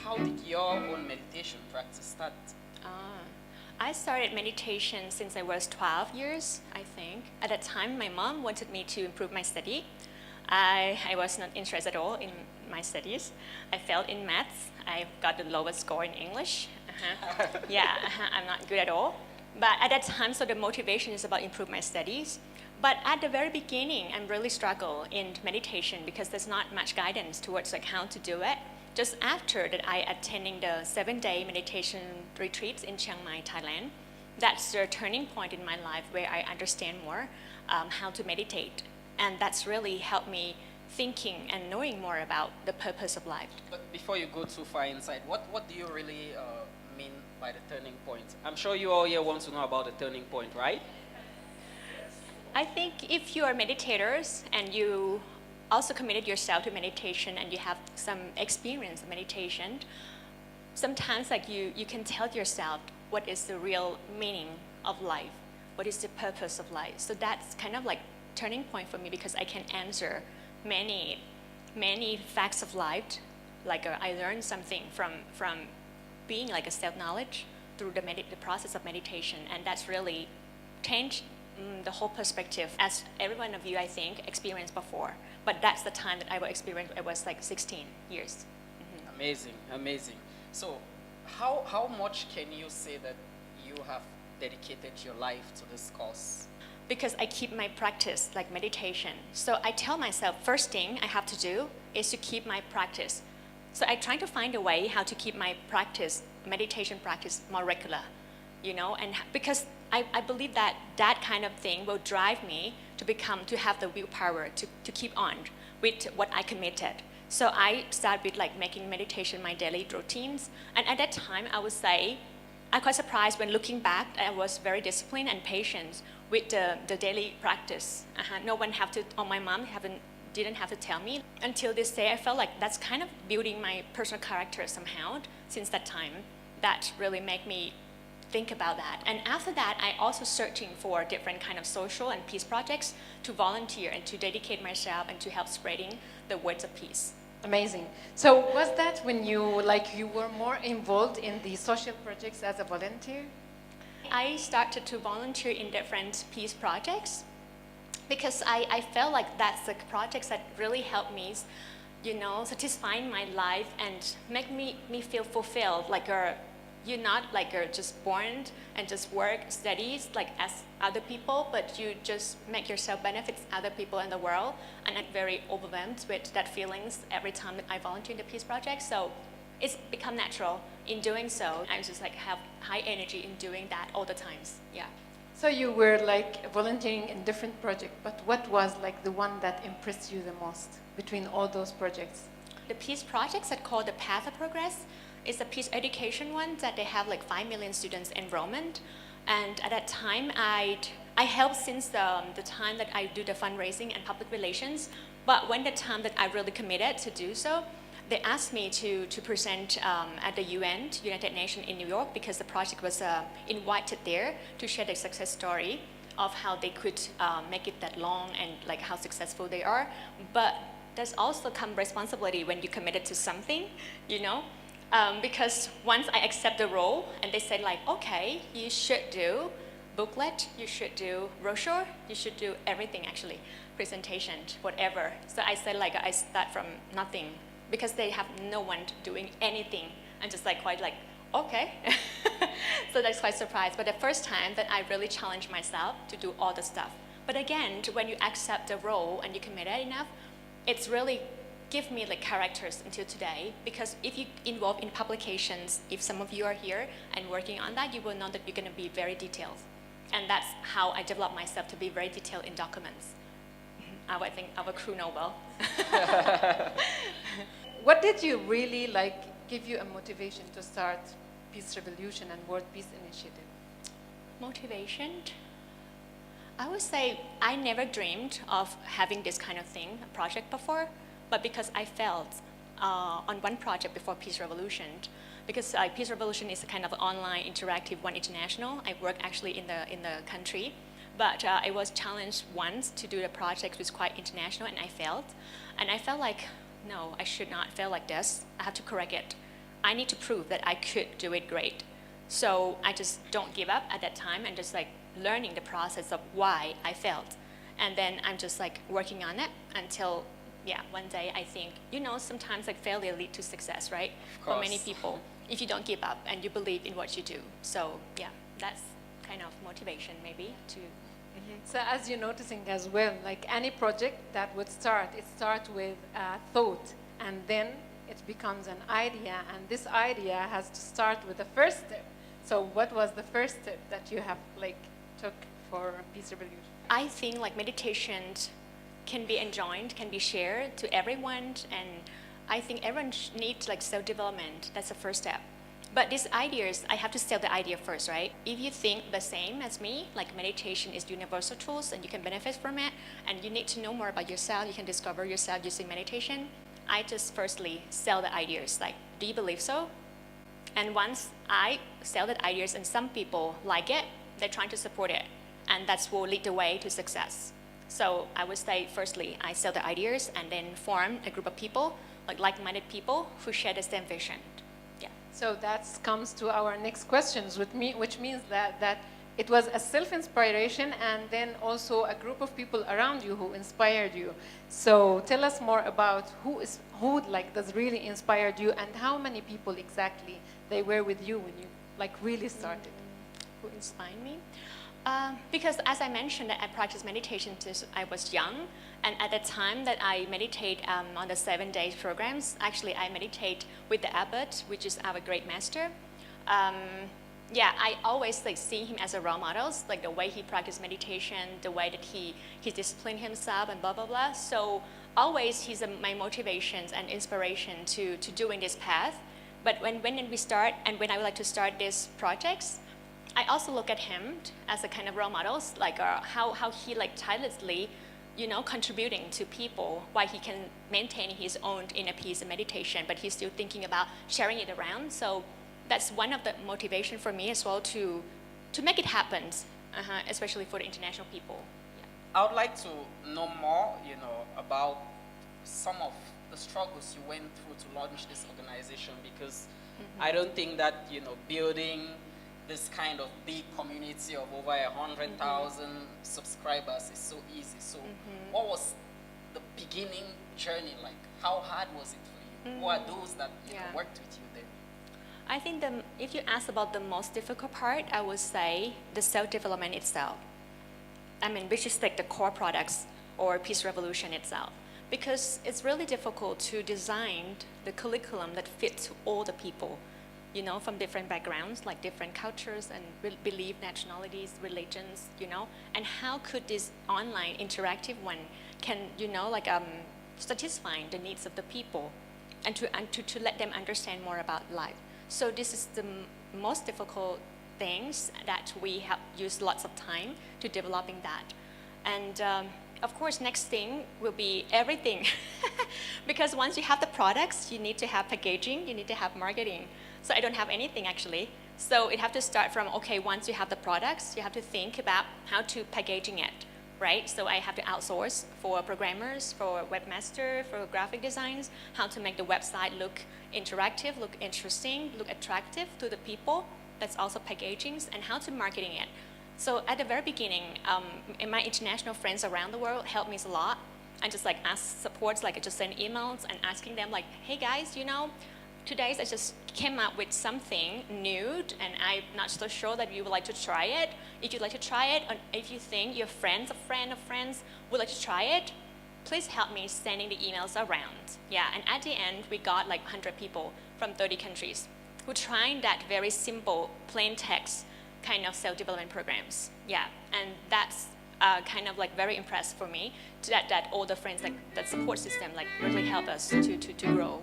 how did your own meditation practice start? Ah, I started meditation since I was 12 years, I think. At that time, my mom wanted me to improve my study. I was not interested at all in my studies. I failed in maths. I got the lowest score in English. Yeah, I'm not good at all. But at that time, so the motivation is about improve my studies. But at the very beginning, I really struggle in meditation because there's not much guidance towards like how to do it. Just after that, I attending the 7-day meditation retreats in Chiang Mai, Thailand. That's the turning point in my life where I understand more how to meditate. And that's really helped me thinking and knowing more about the purpose of life. But before you go too far inside, what do you really mean by the turning point? I'm sure you all here want to know about the turning point, right? I think if you are meditators and you also committed yourself to meditation and you have some experience of meditation, sometimes like you can tell yourself what is the real meaning of life, what is the purpose of life. So that's kind of like turning point for me because I can answer many facts of life. Like I learned something from being like a self-knowledge through the process of meditation, and that's really changed the whole perspective, as every one of you, I think, experienced before. But that's the time that I will experience. I was like 16 years. Mm-hmm. Amazing, amazing. So, how much can you say that you have dedicated your life to this cause? Because I keep my practice like meditation. So I tell myself, first thing I have to do is to keep my practice. So I try to find a way how to keep my practice, meditation practice, more regular, you know, and because I believe that that kind of thing will drive me to have the willpower to keep on with what I committed. So I start with like making meditation my daily routines. And at that time, I would say, I'm quite surprised when looking back, I was very disciplined and patient with the daily practice. No one have to, or my mom didn't have to tell me. Until this day, I felt like that's kind of building my personal character somehow since that time. That really made me think about that. And after that, I also searching for different kind of social and peace projects to volunteer and to dedicate myself and to help spreading the words of peace. Amazing. So was that when you were more involved in the social projects as a volunteer? I started to volunteer in different peace projects because I felt like that's the projects that really helped me, you know, satisfying my life and make me feel fulfilled, like you're not like just born and just work, studies like as other people, but you just make yourself benefits other people in the world. And I'm very overwhelmed with that feelings every time that I volunteer in the peace project. So it's become natural in doing so. I just like have high energy in doing that all the times. Yeah. So you were like volunteering in different projects, but what was like the one that impressed you the most between all those projects? The peace projects that called the Path of Progress is a peace education one that they have like 5 million students enrollment. And at that time, I helped since the time that I do the fundraising and public relations. But when the time that I really committed to do so, they asked me to present at the UN, United Nations in New York, because the project was invited there to share their success story of how they could make it that long and like how successful they are. But there's also come responsibility when you committed to something, you know. Because once I accept the role and they said like, okay, you should do booklet, you should do brochure, you should do everything actually, presentation, whatever. So I said like, I start from nothing because they have no one doing anything. I'm just like quite like, okay. So that's quite surprised. But the first time that I really challenged myself to do all the stuff. But again, when you accept the role and you committed enough, it's really give me like characters until today, because if you involve in publications, if some of you are here and working on that, you will know that you're going to be very detailed. And that's how I developed myself to be very detailed in documents. I think our crew know well. What did you really like give you a motivation to start Peace Revolution and World Peace Initiative? Motivation? I would say I never dreamed of having this kind of thing, a project before. But because I felt on one project before Peace Revolution, because Peace Revolution is a kind of online interactive one international. I work actually in the country, but I was challenged once to do the project which was quite international, and I failed. And I felt like, no, I should not fail like this. I have to correct it. I need to prove that I could do it great. So I just don't give up at that time and just like learning the process of why I failed. And then I'm just like working on it until, yeah, one day I think, sometimes like failure leads to success, right? For many people, if you don't give up and you believe in what you do. So yeah, that's kind of motivation maybe to. So as you're noticing as well, like any project that would start, it starts with a thought, and then it becomes an idea, and this idea has to start with the first step. So what was the first step that you have like took for Peace Revolution? I think like meditation can be enjoyed, can be shared to everyone, and I think everyone needs like self-development. That's the first step. But these ideas, I have to sell the idea first, right? If you think the same as me, like meditation is universal tools and you can benefit from it, and you need to know more about yourself, you can discover yourself using meditation, I just firstly sell the ideas, like, do you believe so? And once I sell the ideas and some people like it, they're trying to support it, and that's will lead the way to success. So I would say, firstly, I sell the ideas and then form a group of people, like-minded people who share the same vision. Yeah. So that comes to our next questions with me, which means that it was a self-inspiration and then also a group of people around you who inspired you. So tell us more about who like does really inspired you, and how many people exactly they were with you when you like really started. Who inspired me? Because as I mentioned, that I practiced meditation since I was young, and at the time that I meditate on the 7-day programs, actually I meditate with the abbot, which is our great master. Yeah, I always like see him as a role model, like the way he practiced meditation, the way that he disciplined himself, and blah blah blah. So always he's my motivations and inspiration to doing this path. But when we start, and when I would like to start these projects, I also look at him as a kind of role models, like how he like tirelessly, contributing to people, why he can maintain his own inner peace and meditation, but he's still thinking about sharing it around. So that's one of the motivation for me as well to make it happen, especially for the international people. Yeah. I would like to know more, about some of the struggles you went through to launch this organization, because I don't think that, building this kind of big community of over 100,000 subscribers is so easy. So what was the beginning journey like? How hard was it for you? Who are those that worked with you then? I think if you ask about the most difficult part, I would say the self-development itself. I mean, which is like the core products or Peace Revolution itself. Because it's really difficult to design the curriculum that fits all the people, from different backgrounds, like different cultures and belief, nationalities, religions, and how could this online interactive one can, satisfy the needs of the people and to let them understand more about life. So this is the most difficult things that we have used lots of time to developing that. And of course, next thing will be everything. Because once you have the products, you need to have packaging, you need to have marketing. So I don't have anything actually. So it have to start from, okay, once you have the products, you have to think about how to packaging it, right? So I have to outsource for programmers, for webmaster, for graphic designs, how to make the website look interactive, look interesting, look attractive to the people. That's also packaging, and how to marketing it. So at the very beginning, my international friends around the world helped me a lot. I just like ask supports, like I just send emails and asking them like, hey guys, today I just came up with something new, and I'm not so sure that you would like to try it. If you'd like to try it, and if you think your friends, a friend of friends would like to try it, please help me sending the emails around. Yeah, and at the end, we got like 100 people from 30 countries who tried that very simple, plain text kind of self-development programs. Yeah, and that's kind of like very impressed for me that all the friends, like that support system, like really help us to grow.